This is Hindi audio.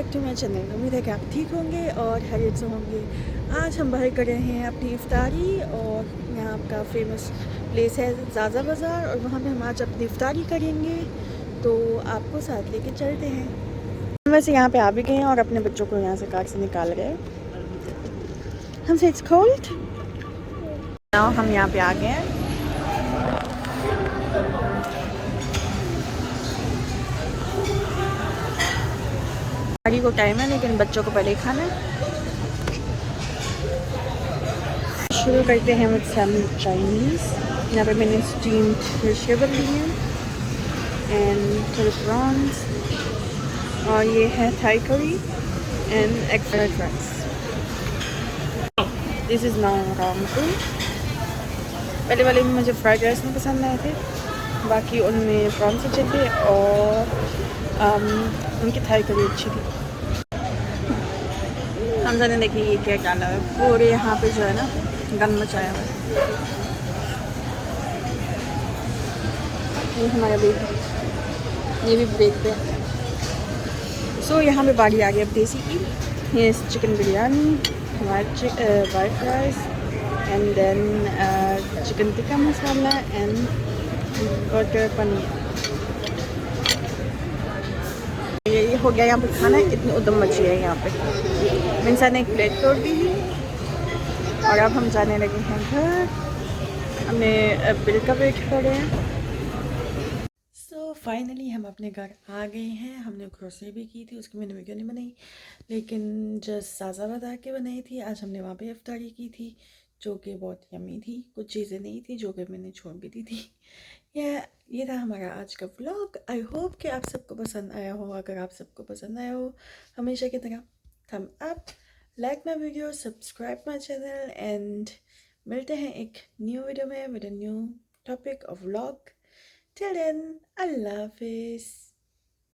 Back to my channel. उम्मीद है कि आप ठीक होंगे और खैरियत से होंगे। आज हम बाहर कर रहे हैं अपनी इफ्तारी और यहाँ आपका फेमस प्लेस है ज़ाज़ा बाज़ार और वहाँ पे हम आज अपनी इफ्तारी करेंगे, तो आपको साथ लेके चलते हैं। हम वैसे यहाँ पे आ भी गए हैं और अपने बच्चों को यहाँ से कार से निकाल गए। हमसे इट्स कोल्ड नाउ। हम यहाँ पे आ गए हैं। गाड़ी को टाइम है लेकिन बच्चों को पहले ही खाना है। शुरू करते हैं विद सम चाइनीज़। यहाँ पे मैंने स्टीम्ड वेजिटेबल ली है एंड थोड़े प्रॉन्स और ये है Thai curry and egg fried rice. This is now round two. पहले वाले में मुझे फ्राइड राइस नहीं पसंद आए थे, बाकी उनमें प्रॉन्स अच्छे थे और उनकी थाई करी अच्छी थी। हमजा ने देखिए ये क्या डाला है, पूरे यहाँ पे जो है ना गन मचाया हुआ है। ये हमारा बेबी, ये भी ब्रेक पे। सो यहाँ पे बारी आ गई अब देसी की। ये chicken biryani, white rice and then chicken tikka masala and butter paneer. ये हो गया यहाँ पे खाना। इतनी उदम मची है यहाँ पे। इंसान ने एक प्लेट तोड़ दी और अब हम जाने लगे हैं घर। हमने बिल का वेट कर रहे हैं। सो फाइनली हम अपने घर आ गए हैं। हमने ग्रोसरी भी की थी, उसकी मैंने वीडियो नहीं बनाई, लेकिन जस्ट ज़ाज़ा बाज़ार के बनाई थी। आज हमने वहाँ पे इफ्तारी की थी जो कि बहुत यम्मी थी। कुछ चीज़ें नहीं थी जो कि मैंने छोड़ भी दी थी। ये था हमारा आज का व्लॉग। आई होप कि आप सबको पसंद आया हो। अगर आप सबको पसंद आया हो हमेशा की तरह थम up, like my video, subscribe my channel and मिलते हैं एक न्यू वीडियो में with a new topic of vlog. Till then, Allah Hafiz.